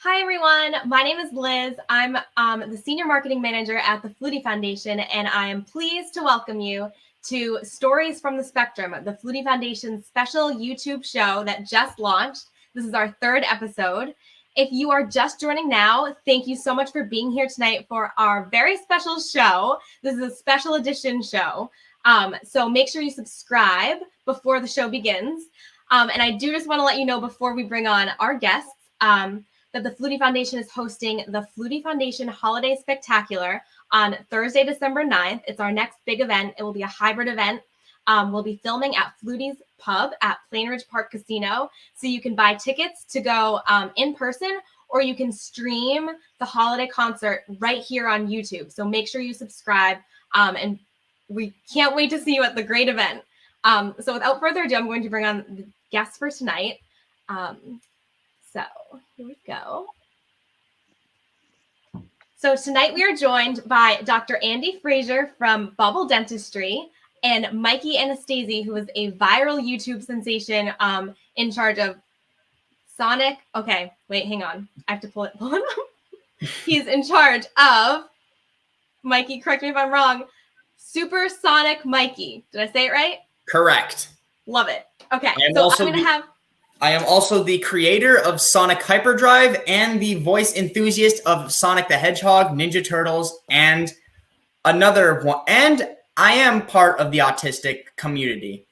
Hi, everyone. My name is Liz. I'm the Senior Marketing Manager at the Flutie Foundation, and I am pleased to welcome you to Stories from the Spectrum, the Flutie Foundation's special YouTube show that just launched. This is our third episode. If you are just joining now, thank you so much for being here tonight for our very special show. This is a special edition show. So make sure you subscribe before the show begins. And I do just want to let you know before we bring on our guests, that the Flutie Foundation is hosting the Flutie Foundation Holiday Spectacular on Thursday, December 9th. It's our next big event. It will be a hybrid event. We'll be filming at Flutie's Pub at Plainridge Park Casino. So you can buy tickets to go in person, or you can stream the holiday concert right here on YouTube. So make sure you subscribe. And we can't wait to see you at the great event. So without further ado, I'm going to bring on the guests for tonight. So here we go. So tonight we are joined by Dr. Andy Fraser from Bubble Dentistry and Mikey Anastasi, who is a viral YouTube sensation in charge of Sonic. Okay, wait, hang on. I have to pull it up. He's in charge of, Mikey, correct me if I'm wrong, SuperSonicMikey. Did I say it right? Correct. Love it. Okay, so I'm going to have... I am also the creator of Sonic Hyperdrive and the voice enthusiast of Sonic the Hedgehog, Ninja Turtles, and another one. And I am part of the autistic community.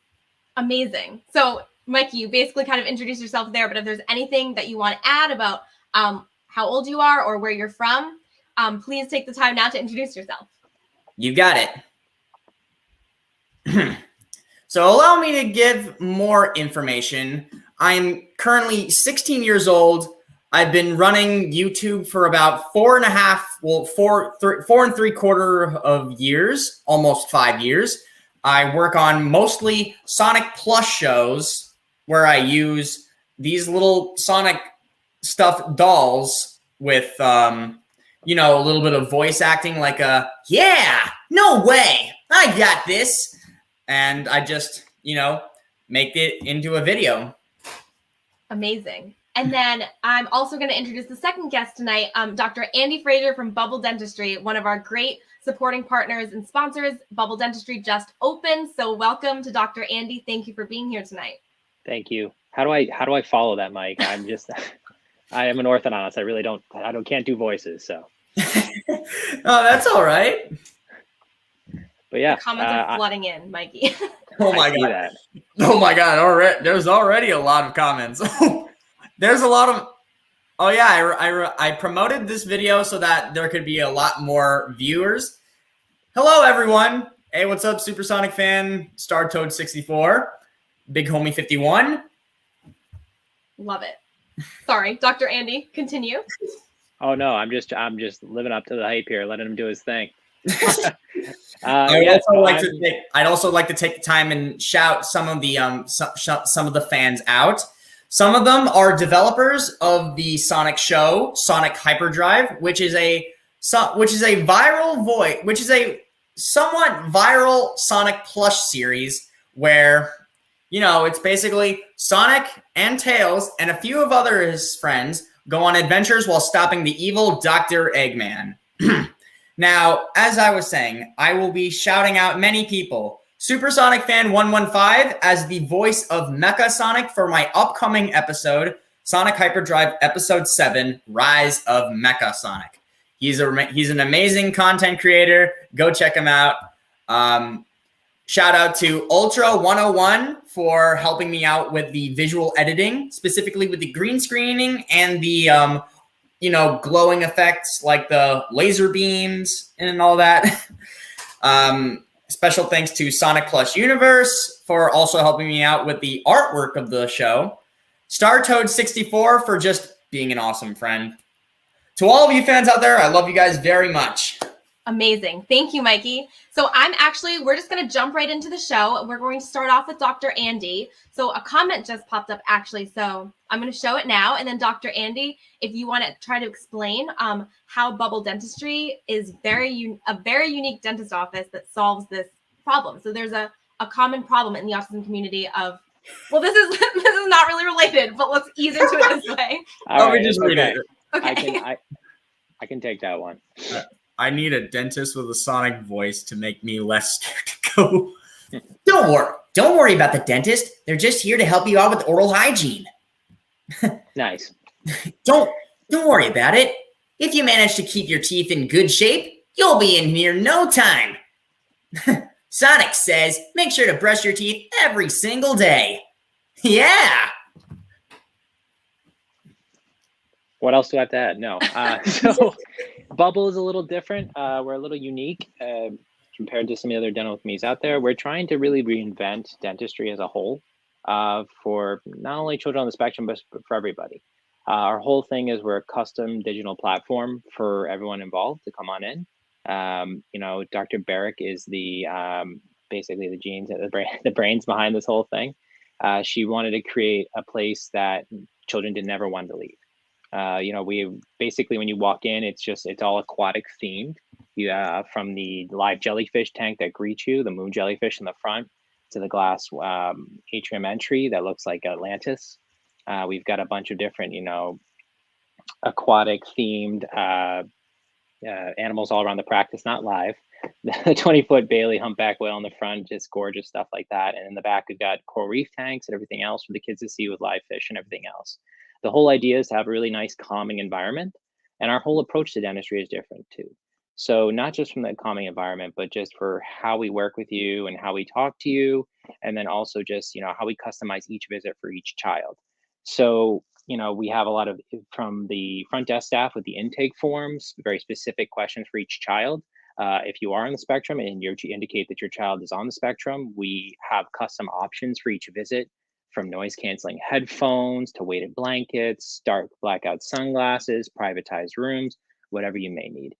Amazing. So, Mikey, you basically kind of introduced yourself there, but if there's anything that you want to add about how old you are or where you're from, please take the time now to introduce yourself. You got it. So allow me to give more information. I'm currently 16 years old. I've been running YouTube for about 4.75 of years, almost 5 years. I work on mostly Sonic Plus shows where I use these little Sonic stuffed dolls with, a little bit of voice acting like yeah, no way, I got this. And I just, make it into a video. Amazing. And then I'm also going to introduce the second guest tonight, Dr. Andy Fraser from Bubble Dentistry, one of our great supporting partners and sponsors. Bubble Dentistry just opened, so welcome to Dr. Andy. Thank you for being here tonight. Thank you. How do I follow that, Mike? I am an orthodontist. I can't do voices, so. Oh, that's all right. But yeah, the comments are flooding in, Mikey. Oh my God. Oh my God. Already, there's already a lot of comments. There's a lot of, oh yeah, I promoted this video so that there could be a lot more viewers. Hello, everyone. Hey, what's up, Supersonic fan, Star Toad 64, Big Homie 51. Love it. Sorry, Dr. Andy, continue. Oh no, I'm just living up to the hype here, letting him do his thing. I'd also like to take the time and shout some of the some of the fans out. Some of them are developers of the Sonic show, Sonic Hyperdrive, which is a somewhat viral Sonic plush series where, it's basically Sonic and Tails and a few of his friends go on adventures while stopping the evil Dr. Eggman. Now, as I was saying, I will be shouting out many people. Supersonic Fan 115 as the voice of Mecha Sonic for my upcoming episode, Sonic Hyperdrive Episode 7, Rise of Mecha Sonic. He's an amazing content creator. Go check him out. Shout out to Ultra 101 for helping me out with the visual editing, specifically with the green screening and the glowing effects like the laser beams and all that. Special thanks to Sonic Plus Universe for also helping me out with the artwork of the show. Star Toad 64 for just being an awesome friend. To all of you fans out there, I love you guys very much. Amazing. Thank you, Mikey. So we're just going to jump right into the show. We're going to start off with Dr. Andy. So a comment just popped up actually. So I'm going to show it now. And then Dr. Andy, if you want to try to explain how Bubble Dentistry is a very unique dentist office that solves this problem. So there's a common problem in the autism community of, well, this is not really related, but let's ease into it this way. Let me just read it. Okay. I can take that one. I need a dentist with a Sonic voice to make me less scared to go. Don't worry about the dentist. They're just here to help you out with oral hygiene. Nice. Don't worry about it. If you manage to keep your teeth in good shape, you'll be in here no time. Sonic says, make sure to brush your teeth every single day. Yeah. What else do I have to add? No. So Bubble is a little different. We're a little unique compared to some of the other dental communities out there. We're trying to really reinvent dentistry as a whole for not only children on the spectrum, but for everybody. Our whole thing is we're a custom digital platform for everyone involved to come on in. Dr. Barrick is the basically the genes, the brains behind this whole thing. She wanted to create a place that children did never want to leave. We basically, when you walk in, it's all aquatic themed. From the live jellyfish tank that greets you, the moon jellyfish in the front, to the glass atrium entry that looks like Atlantis. We've got a bunch of different, aquatic themed animals all around the practice, not live. The 20-foot Bailey humpback whale in the front, just gorgeous stuff like that. And in the back, we've got coral reef tanks and everything else for the kids to see with live fish and everything else. The whole idea is to have a really nice calming environment. And our whole approach to dentistry is different too. So not just from the calming environment, but just for how we work with you and how we talk to you. And then also just, how we customize each visit for each child. So, we have a lot of from the front desk staff with the intake forms, very specific questions for each child. If you are on the spectrum and you indicate that your child is on the spectrum, we have custom options for each visit, from noise canceling headphones to weighted blankets, dark blackout sunglasses, privatized rooms, whatever you may need.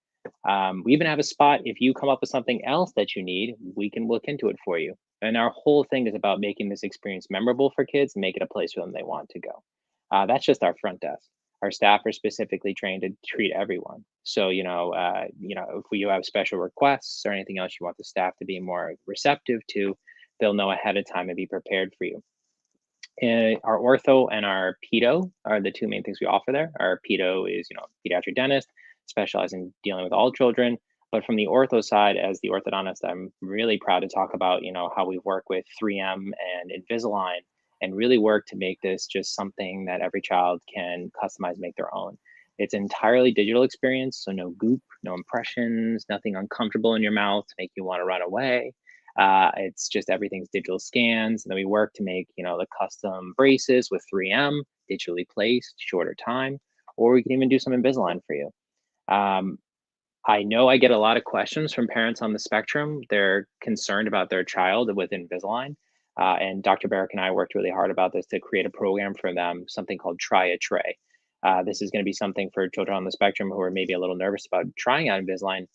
We even have a spot, if you come up with something else that you need, we can look into it for you. And our whole thing is about making this experience memorable for kids and make it a place for them they want to go. That's just our front desk. Our staff are specifically trained to treat everyone. So, if you have special requests or anything else you want the staff to be more receptive to, they'll know ahead of time and be prepared for you. Our ortho and our pedo are the two main things we offer there. Our pedo is, pediatric dentist, specializing in dealing with all children. But from the ortho side, as the orthodontist, I'm really proud to talk about, how we work with 3M and Invisalign and really work to make this just something that every child can customize, make their own. It's an entirely digital experience, so no goop, no impressions, nothing uncomfortable in your mouth to make you want to run away. It's just everything's digital scans. And then we work to make, the custom braces with 3M, digitally placed, shorter time, or we can even do some Invisalign for you. I know I get a lot of questions from parents on the spectrum. They're concerned about their child with Invisalign. And Dr. Barrick and I worked really hard about this to create a program for them, something called Try a Tray. This is going to be something for children on the spectrum who are maybe a little nervous about trying out Invisalign.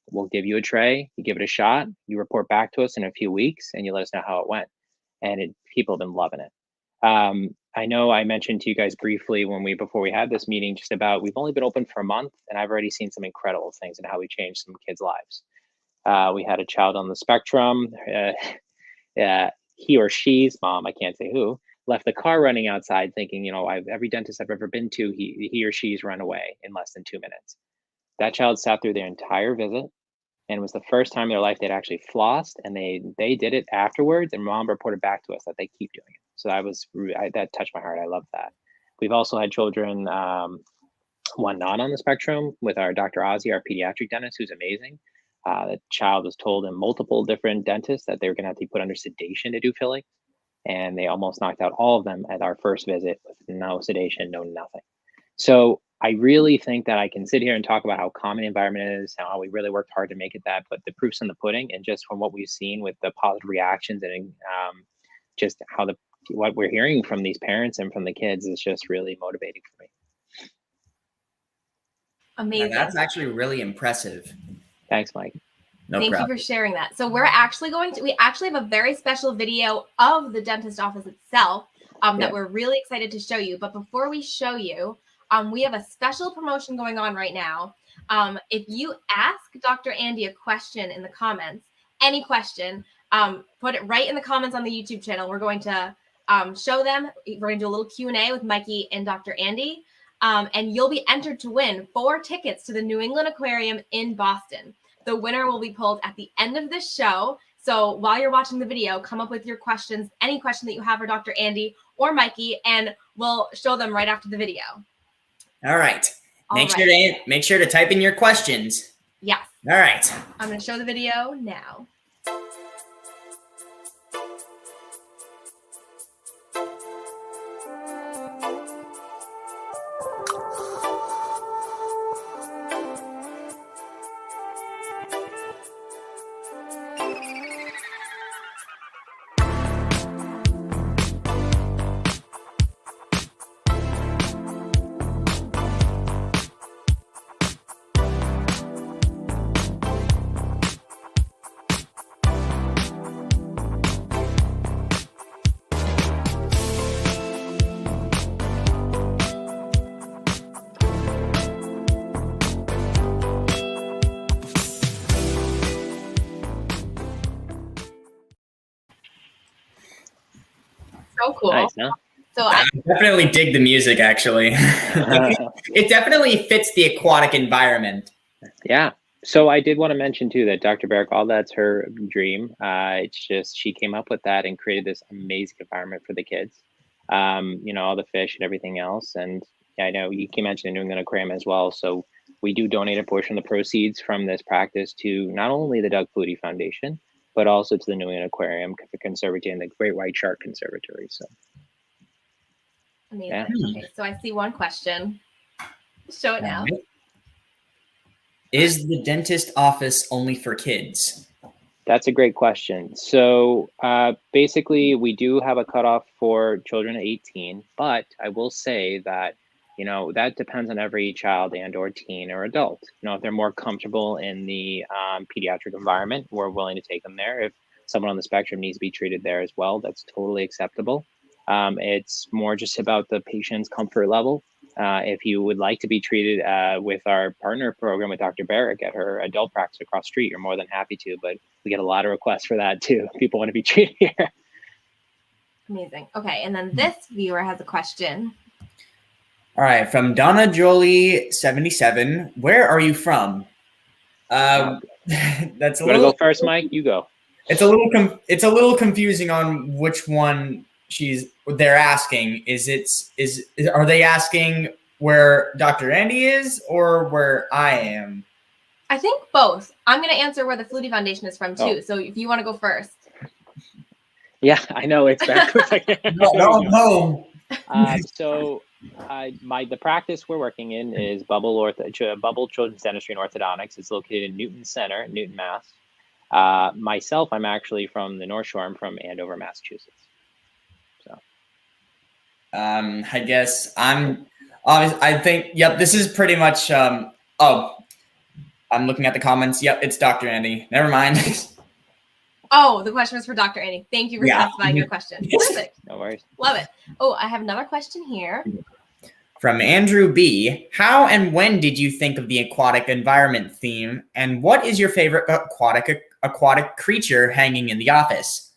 We'll give you a tray, you give it a shot, you report back to us in a few weeks, and you let us know how it went. And people have been loving it. I know I mentioned to you guys briefly before we had this meeting, just about we've only been open for a month, and I've already seen some incredible things in how we changed some kids' lives. We had a child on the spectrum. He or she's mom, I can't say who, left the car running outside thinking, every dentist I've ever been to, he or she's run away in less than 2 minutes. That child sat through their entire visit, and it was the first time in their life they'd actually flossed, and they did it afterwards, and mom reported back to us that they keep doing it. So that touched my heart. I love that. We've also had children, one not on the spectrum, with our Dr. Ozzy, our pediatric dentist, who's amazing. The child was told in multiple different dentists that they were going to have to be put under sedation to do filling, and they almost knocked out all of them at our first visit with no sedation, no nothing. So I really think that I can sit here and talk about how common the environment is, how we really worked hard to make it that, but the proof's in the pudding. And just from what we've seen with the positive reactions and just what we're hearing from these parents and from the kids is just really motivating for me. Amazing. Now, that's actually really impressive. Thanks, Mike. Thank you for sharing that. So we actually have a very special video of the dentist office itself that we're really excited to show you. But before we show you, we have a special promotion going on right now. If you ask Dr. Andy a question in the comments, any question, put it right in the comments on the YouTube channel. We're going to show them. We're going to do a little Q&A with Mikey and Dr. Andy. and you'll be entered to win 4 tickets to the New England Aquarium in Boston. The winner will be pulled at the end of this show. So while you're watching the video, come up with your questions, any question that you have for Dr. Andy or Mikey, and we'll show them right after the video. All right. Make sure to type in your questions. Yes. All right. I'm going to show the video now. So cool. Nice, huh? So I definitely dig the music, actually. It definitely fits the aquatic environment. Yeah. So I did want to mention too that Dr. Barrick, all that's her dream. It's just she came up with that and created this amazing environment for the kids. All the fish and everything else. And I know you can mention the New England Aquarium as well. So we do donate a portion of the proceeds from this practice to not only the Doug Flutie Foundation, but also to the New England Aquarium, the Conservatory, and the Great White Shark Conservatory. So amazing. Yeah. Okay, so I see one question. Show it now. Is the dentist office only for kids? That's a great question. So basically, we do have a cutoff for children at 18, but I will say that, that depends on every child and or teen or adult. If they're more comfortable in the pediatric environment, we're willing to take them there. If someone on the spectrum needs to be treated there as well, that's totally acceptable. It's more just about the patient's comfort level. If you would like to be treated with our partner program with Dr. Barrick at her adult practice across the street, you're more than happy to, but we get a lot of requests for that too. People want to be treated here. Amazing. Okay, and then this viewer has a question. All right, from Donna Jolie 77. Where are you from? That's a little. Go first, Mike. You go. It's a little confusing on which one they're asking. Are they asking where Dr. Andy is or where I am? I think both. I'm going to answer where the Flutie Foundation is from too. So if you want to go first. Yeah, I know it's backwards. No. The practice we're working in is Bubble Children's Dentistry and Orthodontics. It's located in Newton Center, Newton, Mass. Myself, I'm actually from the North Shore. I'm from Andover, Massachusetts. So, I guess I think, yep, this is pretty much, I'm looking at the comments. Yep, it's Dr. Andy. Never mind. Oh, the question was for Dr. Andy. Thank you for specifying your question. Perfect. No worries. Love it. Oh, I have another question here. From Andrew B. How and when did you think of the aquatic environment theme? And what is your favorite aquatic creature hanging in the office?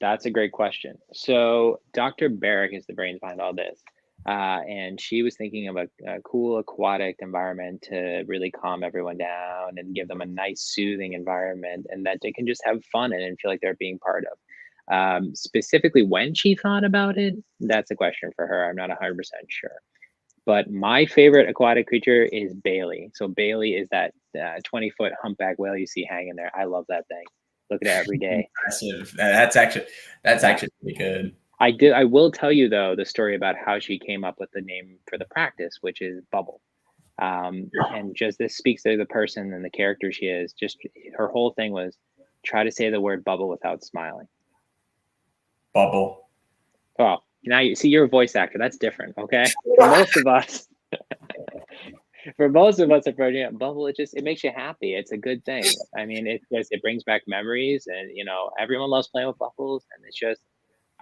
That's a great question. So Dr. Barrick is the brains behind all this. And she was thinking of a cool aquatic environment to really calm everyone down and give them a nice, soothing environment, and that they can just have fun in and feel like they're being part of. Specifically, when she thought about it, that's a question for her. I'm not 100% sure. But my favorite aquatic creature is Bailey. So Bailey is that 20-foot humpback whale you see hanging there. I love that thing. Look at it every day. Impressive. That's actually pretty good. I will tell you though the story about how she came up with the name for the practice, which is Bubble. And just this speaks to the person and the character she is. Just her whole thing was try to say the word bubble without smiling. Bubble. Oh, now you see, you're a voice actor. That's different. Okay. For most of us, approaching it, bubble, it makes you happy. It's a good thing. I mean, it brings back memories, and everyone loves playing with bubbles, and it's just.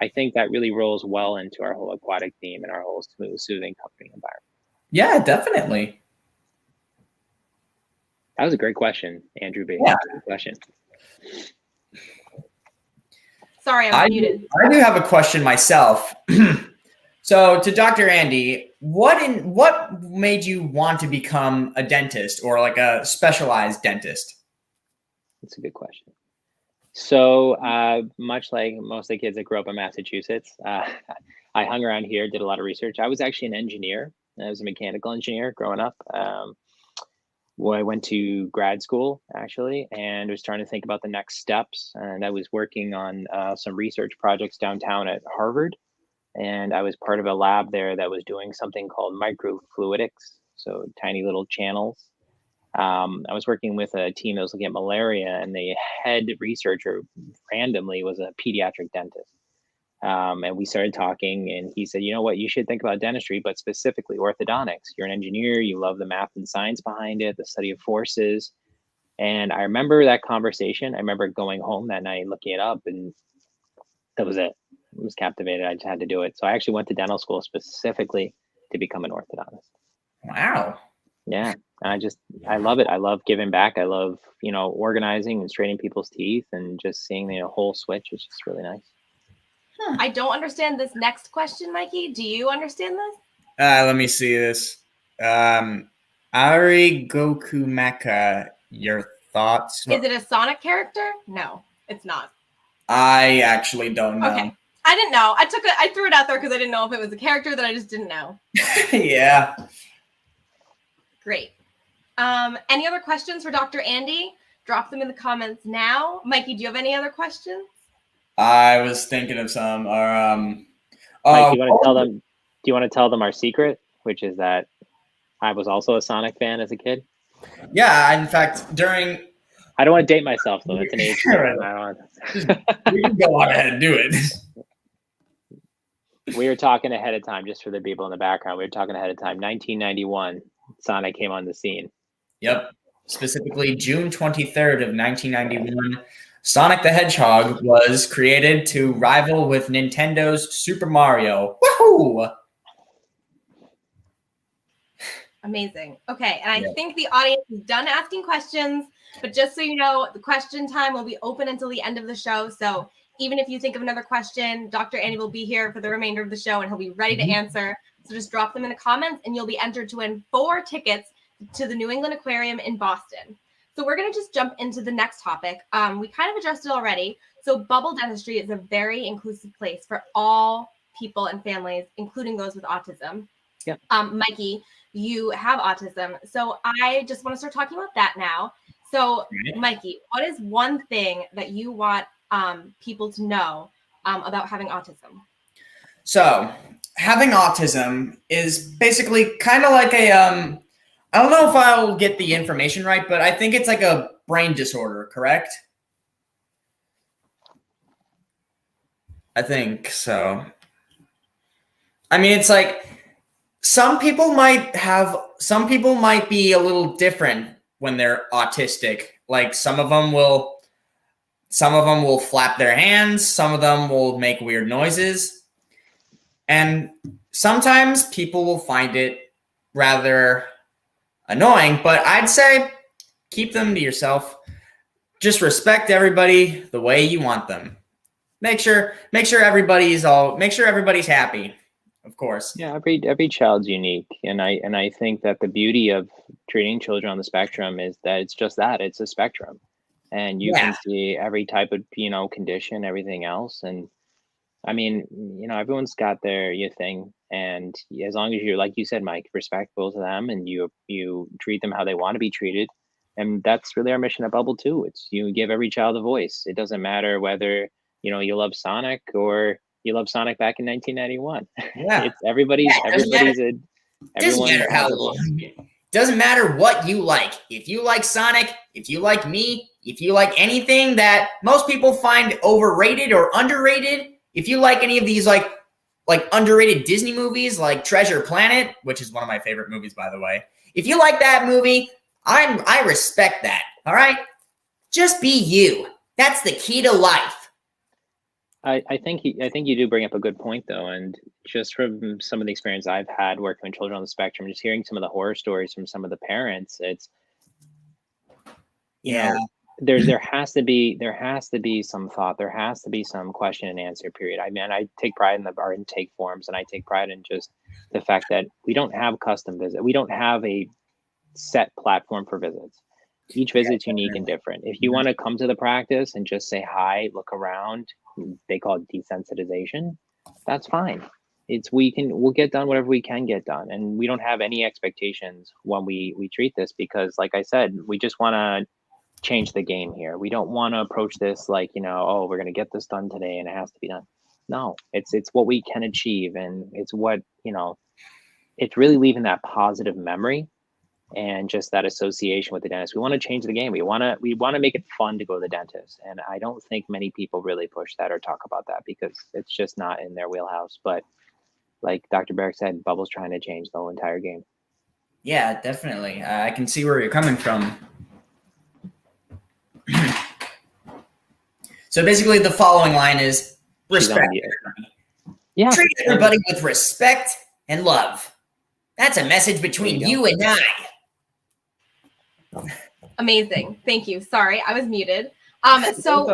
I think that really rolls well into our whole aquatic theme and our whole smooth, soothing, comforting environment. Yeah, definitely. That was a great question, Andrew B. Yeah. Good question. Sorry, I'm muted. I do have a question myself. So to Dr. Andy, what made you want to become a dentist or like a specialized dentist? That's a good question. So much like most of the kids that grew up in Massachusetts, I hung around here, did a lot of research. I was actually an engineer. I was a mechanical engineer growing up. Well, I went to grad school actually, and was trying to think about the next steps. And I was working on some research projects downtown at Harvard, and I was part of a lab there that was doing something called microfluidics, so tiny little channels. I was working with a team that was looking at malaria, and the head researcher randomly was a pediatric dentist. And we started talking, and he said, you know what, you should think about dentistry, but specifically orthodontics. You're an engineer, you love the math and science behind it, the study of forces. And I remember that conversation. I remember going home that night, looking it up, and that was it. I was captivated. I just had to do it. So I actually went to dental school specifically to become an orthodontist. Wow. Yeah. I love it. I love giving back. I love, organizing and straightening people's teeth, and just seeing the whole switch is just really nice. I don't understand this next question, Mikey. Do you understand this? Let me see this. Ari Goku Mecha, your thoughts? Is it a Sonic character? No, it's not. I actually don't know. Okay. I didn't know. I threw it out there because I didn't know if it was a character that I just didn't know. Yeah. Great. Any other questions for Dr. Andy? Drop them in the comments now. Mikey, do you have any other questions? I was thinking of some. Mike, do you want to tell them our secret, which is that I was also a Sonic fan as a kid? Yeah, in fact, I don't want to date myself, though. It's an age. We can go on ahead and do it. We were talking ahead of time, just for the people in the background. We were talking ahead of time. 1991, Sonic came on the scene. Yep. Specifically, June 23rd of 1991, Sonic the Hedgehog was created to rival with Nintendo's Super Mario. Woohoo! Amazing. Okay, and I think the audience is done asking questions, but just so you know, the question time will be open until the end of the show. So even if you think of another question, Dr. Andy will be here for the remainder of the show, and he'll be ready to answer. So just drop them in the comments, and you'll be entered to win 4 tickets to the New England Aquarium in Boston. So we're going to just jump into the next topic. We kind of addressed it already. So Bubble Dentistry is a very inclusive place for all people and families, including those with autism. Yeah. Mikey, you have autism. So I just want to start talking about that now. So Mikey, what is one thing that you want people to know about having autism? So having autism is basically kind of like a I don't know if I'll get the information right, but I think it's like a brain disorder, correct? I think so. I mean, it's like some people might be a little different when they're autistic. Like some of them will flap their hands, some of them will make weird noises. And sometimes people will find it rather annoying, but I'd say keep them to yourself. Just respect everybody the way you want them. Make sure everybody's happy, of course. Yeah, every child's unique, and I think that the beauty of treating children on the spectrum is that it's just that, it's a spectrum, and you can see every type of condition, everything else, and I mean, everyone's got their thing, and as long as you're, like you said, Mike, respectful to them, and you treat them how they want to be treated, and that's really our mission at Bubble too. It's you give every child a voice. It doesn't matter whether you love Sonic or you love Sonic back in 1991. Yeah, it's everybody's doesn't matter what you like. If you like Sonic, if you like me, if you like anything that most people find overrated or underrated. If you like any of these like underrated Disney movies like Treasure Planet, which is one of my favorite movies, by the way. If you like that movie, I respect that. All right? Just be you. That's the key to life. I think you do bring up a good point, though, and just from some of the experience I've had working with children on the spectrum, just hearing some of the horror stories from some of the parents, it's there has to be some thought. There has to be some question and answer period. I mean, I take pride in our intake forms, and I take pride in just the fact that we don't have custom visit. We don't have a set platform for visits. Each visit's unique and different. If you want to come to the practice and just say hi, look around, they call it desensitization, that's fine. We'll get done whatever we can get done. And we don't have any expectations when we treat this, because like I said, we just want to change the game here. We don't want to approach this like, oh, we're going to get this done today and it has to be done. No, it's what we can achieve. And it's what, it's really leaving that positive memory and just that association with the dentist. We want to change the game. We want to make it fun to go to the dentist. And I don't think many people really push that or talk about that, because it's just not in their wheelhouse. But like Dr. Barrick said, Bubble's trying to change the whole entire game. Yeah, definitely. I can see where you're coming from. So basically the following line is respect. Yeah. Treat everybody with respect and love. That's a message between you and I. Amazing. Thank you. Sorry, I was muted. So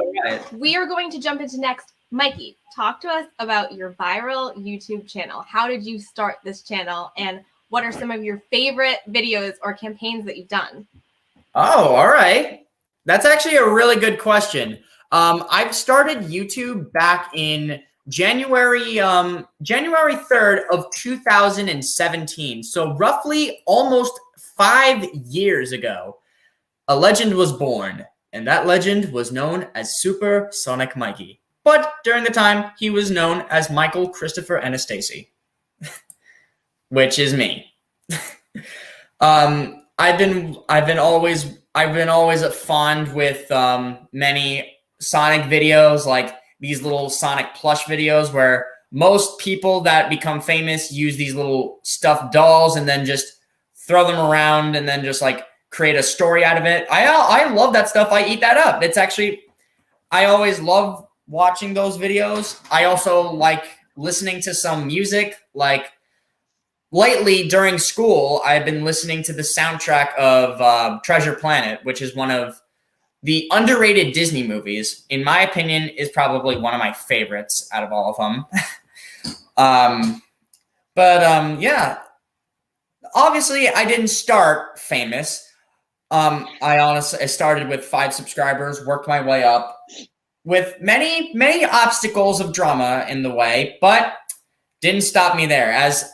we are going to jump into next. Mikey, talk to us about your viral YouTube channel. How did you start this channel, and what are some of your favorite videos or campaigns that you've done? Oh, all right. That's actually a really good question. I've started YouTube back in January 3rd of 2017. So roughly almost 5 years ago, a legend was born, and that legend was known as SuperSonicMikey. But during the time, he was known as Michael Christopher Anastasi, which is me. I've been always fond with many Sonic videos, like these little Sonic plush videos where most people that become famous use these little stuffed dolls and then just throw them around and then just like create a story out of it. I love that stuff. I eat that up. It's actually, I always love watching those videos. I also like listening to some music. Like lately during school, I've been listening to the soundtrack of Treasure Planet, which is one of the underrated Disney movies. In my opinion, is probably one of my favorites out of all of them. Yeah, obviously I didn't start famous. I started with 5 subscribers, worked my way up with many obstacles of drama in the way, but didn't stop me there. As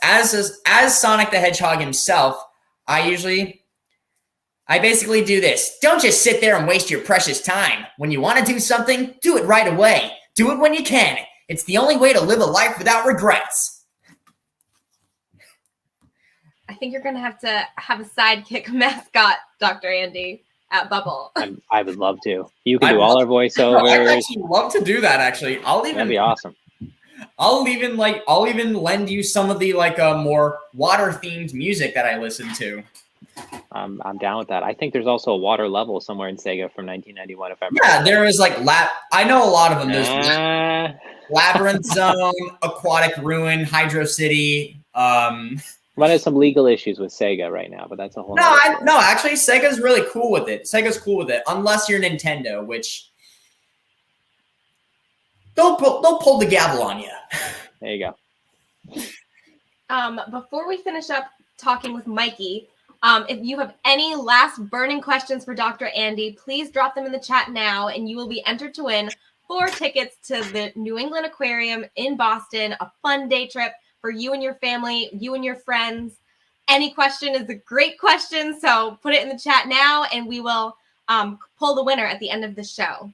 Sonic the Hedgehog himself, I basically do this. Don't just sit there and waste your precious time. When you want to do something, do it right away. Do it when you can. It's the only way to live a life without regrets. I think you're going to have a sidekick mascot, Dr. Andy, at Bubble. I would love to. You can do all our voiceovers. I'd actually love to do that, actually. That'd be awesome. I'll even lend you some of the more water-themed music that I listen to. I'm down with that. I think there's also a water level somewhere in Sega from 1991. If I'm there is I know a lot of them. There's Labyrinth Zone, Aquatic Ruin, Hydro City. Running some legal issues with Sega right now, but that's a whole. No, actually, Sega's really cool with it. Unless you're Nintendo, which they'll pull the gavel on you. There you go. Before we finish up talking with Mikey, if you have any last burning questions for Dr. Andy, please drop them in the chat now, and you will be entered to win 4 tickets to the New England Aquarium in Boston, a fun day trip for you and your family, you and your friends. Any question is a great question, so put it in the chat now, and we will pull the winner at the end of the show.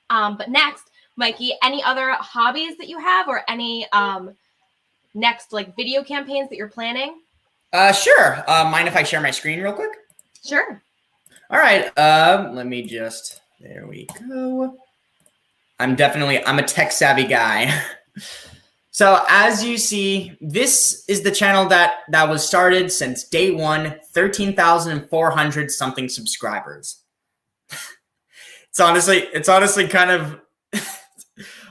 But next, Mikey, any other hobbies that you have, or any next video campaigns that you're planning? Sure. Mind if I share my screen real quick? Sure. All right. Let me there we go. I'm a tech savvy guy. So as you see, this is the channel that was started since day one, 13,400 something subscribers. It's honestly kind of,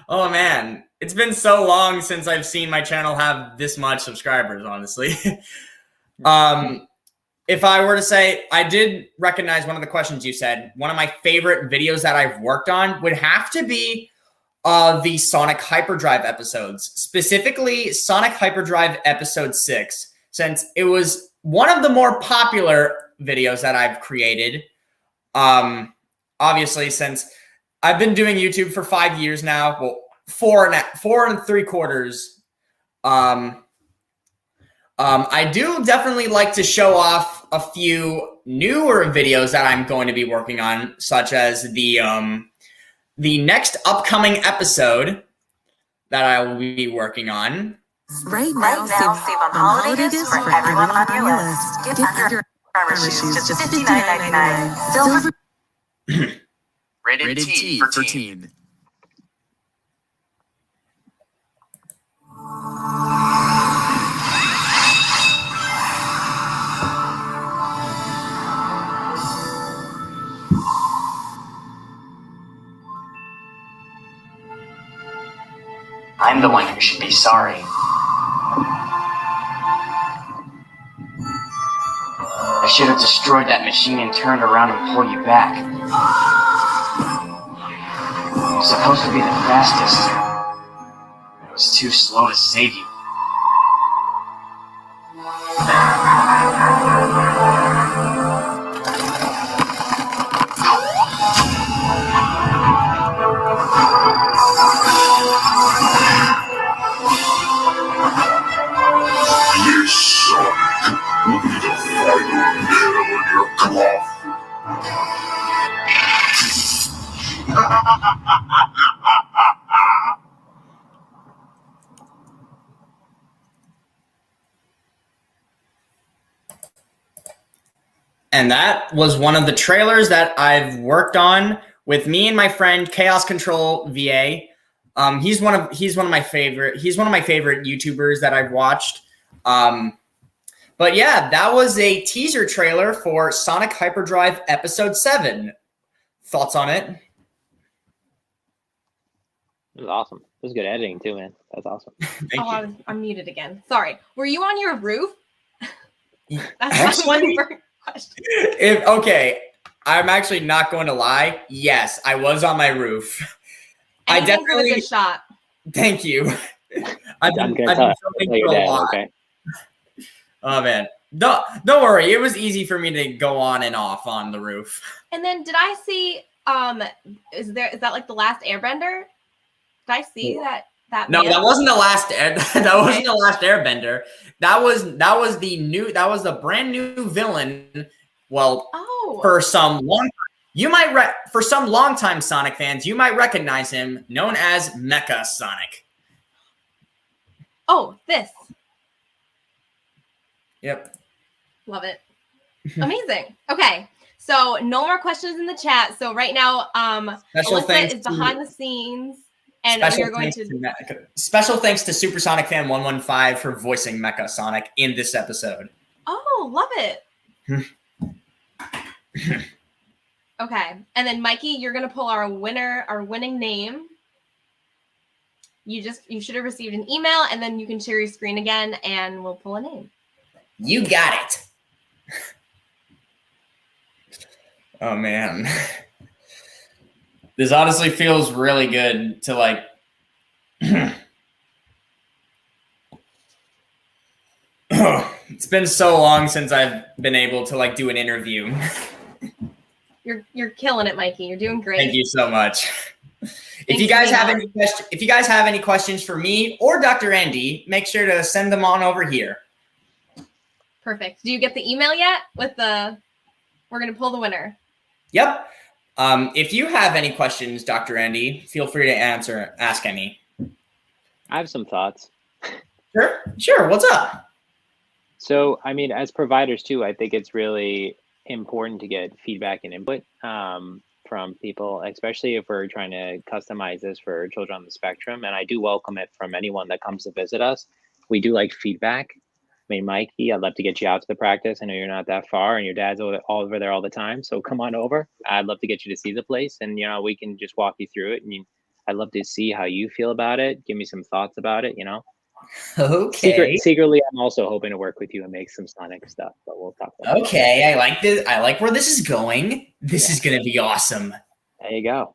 oh man, it's been so long since I've seen my channel have this much subscribers, honestly. if I were to say, I did recognize one of the questions you said. One of my favorite videos that I've worked on would have to be the Sonic Hyperdrive episodes, specifically Sonic Hyperdrive episode 6, since it was one of the more popular videos that I've created. Obviously, since I've been doing YouTube for 5 years now, well, four and three quarters. I do definitely like to show off a few newer videos that I'm going to be working on, such as the next upcoming episode that I will be working on. Right now, save on holiday gifts for everyone on your list. Get your armor shoes, just $59.99. Silver. Rated T for teen. I'm the one who should be sorry. I should have destroyed that machine and turned around and pulled you back. It was supposed to be the fastest. It was too slow to save you. This Sonic will be the final nail in your coffin. And that was one of the trailers that I've worked on with me and my friend Chaos Control VA. He's one of my favorite YouTubers that I've watched. But yeah, that was a teaser trailer for Sonic Hyperdrive Episode 7. Thoughts on it? It was awesome. It was good editing too, man. That's awesome. Thank you. I'm muted again. Sorry. Were you on your roof? That's Actually, one question. Okay, I'm actually not going to lie. Yes, I was on my roof. I definitely. A good shot. Thank you. I've been filming for a lot. Okay. Oh man, don't worry. It was easy for me to go on and off on the roof. And then did I see? Is that like the last Airbender? Did I see that? No, man? that wasn't the last. That wasn't the last Airbender. That was the brand new villain. Well, for some longtime Sonic fans, you might recognize him, known as Mecha Sonic. Oh, this. Yep. Love it. Amazing. Okay. So no more questions in the chat. So right now, Alyssa is behind the scenes. And we are going to special thanks to Super Sonic Fan 115 for voicing Mecha Sonic in this episode. Oh, love it. Okay. And then Mikey, you're gonna pull our winning name. You should have received an email, and then you can share your screen again and we'll pull a name. You got it. Oh man. This honestly feels really good to like it's been so long since I've been able to like do an interview. You're killing it, Mikey. You're doing great. Thank you so much. If you guys have any questions for me or Dr. Andy, make sure to send them on over here. Perfect. Do you get the email yet we're going to pull the winner? Yep. If you have any questions, Dr. Andy, feel free to ask any. I have some thoughts. Sure. What's up? So, I mean, as providers too, I think it's really important to get feedback and input from people, especially if we're trying to customize this for children on the spectrum. And I do welcome it from anyone that comes to visit us. We do like feedback. I mean, Mikey, I'd love to get you out to the practice. I know you're not that far and your dad's all over there all the time. So come on over. I'd love to get you to see the place and, we can just walk you through it. And I'd love to see how you feel about it. Give me some thoughts about it, Okay. Secretly, I'm also hoping to work with you and make some Sonic stuff, but we'll talk about that. Okay, I like this. I like where this is going. This is gonna be awesome. There you go.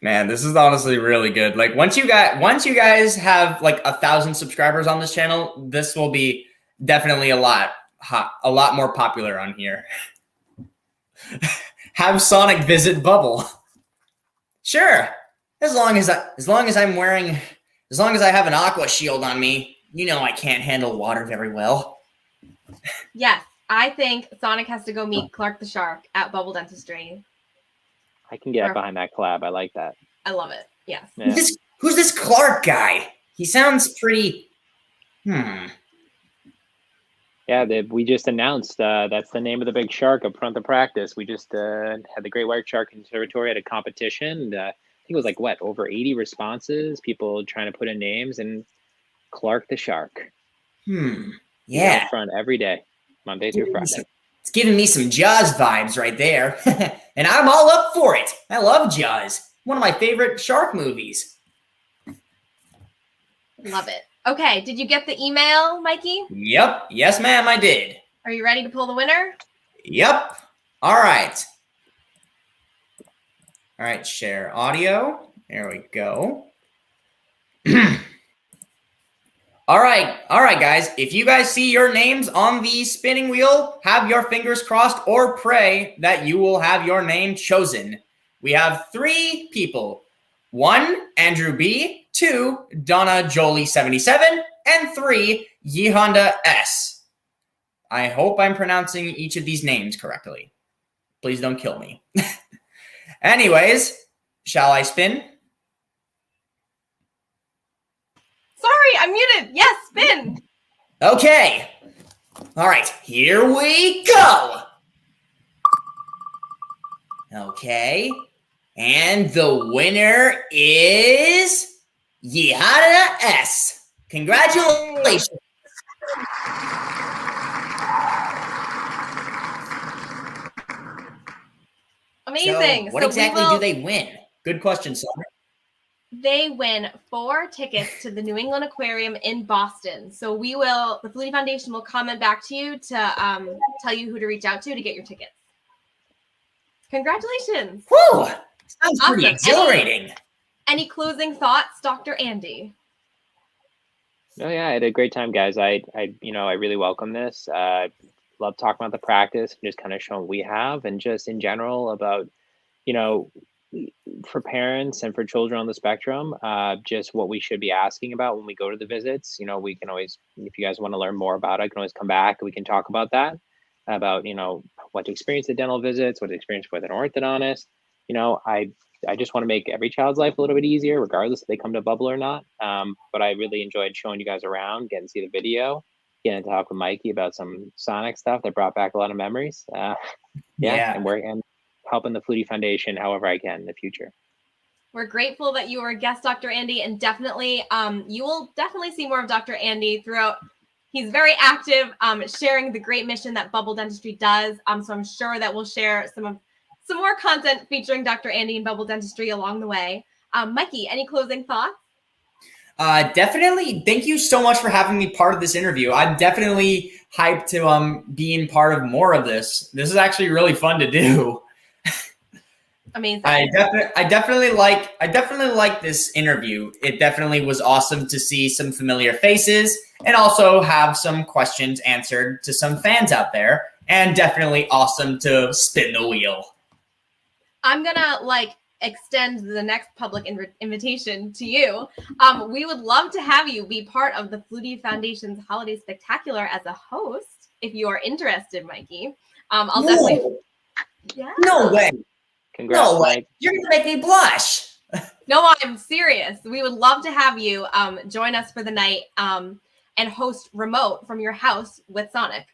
Man, this is honestly really good. Like once you guys have like 1,000 subscribers on this channel, this will be definitely a lot more popular on here. Have Sonic visit Bubble. Sure. As long as I have an aqua shield on me, you know I can't handle water very well. Yes, I think Sonic has to go meet Clark the Shark at Bubble Dentistry. I can get behind that collab. I like that. I love it. Yes. Yeah. Who's this Clark guy? He sounds pretty. Yeah, we just announced that's the name of the big shark up front of practice. We just had the Great White Shark Conservatory at a competition. I think it was like over 80 responses, people trying to put in names, and Clark the Shark. Yeah. Up front every day, Monday through Friday. It's giving me some Jaws vibes right there. And I'm all up for it. I love Jaws. One of my favorite shark movies. Love it. Okay, did you get the email, Mikey? Yep. Yes, ma'am, I did. Are you ready to pull the winner? Yep. All right. All right, share audio. There we go. All right, guys. If you guys see your names on the spinning wheel, have your fingers crossed or pray that you will have your name chosen. We have 3 people. 1, Andrew B. 2, Donna Jolie 77, and 3, Yehonda S. I hope I'm pronouncing each of these names correctly. Please don't kill me. Anyways, shall I spin? Sorry, I'm muted. Yes, spin. Okay. All right, here we go. Okay. And the winner is Yehonda S. Congratulations. Amazing. So what exactly do they win? Good question, Summer. They win 4 tickets to the New England Aquarium in Boston. So the Flutie Foundation will comment back to you to tell you who to reach out to get your tickets. Congratulations. Woo! Sounds pretty exhilarating. Any closing thoughts, Dr. Andy? Oh yeah, I had a great time, guys. I really welcome this. Love talking about the practice, just kind of showing what we have, and just in general about, for parents and for children on the spectrum, just what we should be asking about when we go to the visits. We can always, if you guys want to learn more about it, I can always come back and we can talk about that, about, what to experience at dental visits, what to experience with an orthodontist. I just want to make every child's life a little bit easier, regardless if they come to Bubble or not. But I really enjoyed showing you guys around, getting to see the video, getting to talk with Mikey about some Sonic stuff that brought back a lot of memories. And helping the Flutie Foundation however I can in the future. We're grateful that you were a guest, Dr. Andy, and definitely, you will definitely see more of Dr. Andy throughout. He's very active, sharing the great mission that Bubble Dentistry does. So I'm sure that we'll share some more content featuring Dr. Andy and Bubble Dentistry along the way. Mikey, any closing thoughts? Definitely. Thank you so much for having me part of this interview. I'm definitely hyped to being part of more of this. This is actually really fun to do. Amazing. I definitely like this interview. It definitely was awesome to see some familiar faces and also have some questions answered to some fans out there, and definitely awesome to spin the wheel. I'm gonna extend the next public invitation to you. We would love to have you be part of the Flutie Foundation's Holiday Spectacular as a host, if you are interested, Mikey. Definitely. Yeah. No way. Congrats, no way. Mike. You're gonna make me blush. No, I'm serious. We would love to have you join us for the night and host remote from your house with Sonic.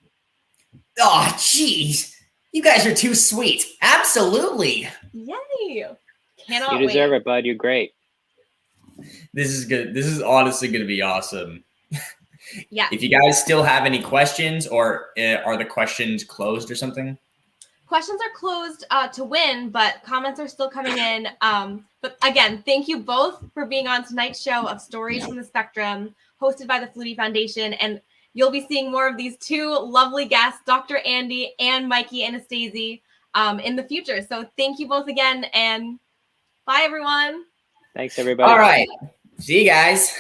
Oh, jeez. You guys are too sweet. Absolutely. Yay. Cannot wait. You deserve it, bud. You're great. This is good. This is honestly going to be awesome. Yeah. If you guys still have any questions, or are the questions closed or something? questions are closed to win, but comments are still coming in. But again, thank you both for being on tonight's show of Stories from the Spectrum, hosted by the Flutie Foundation. And you'll be seeing more of these two lovely guests, Dr. Andy and Mikey Anastasi, in the future. So thank you both again, and bye, everyone. Thanks, everybody. All right. See you guys.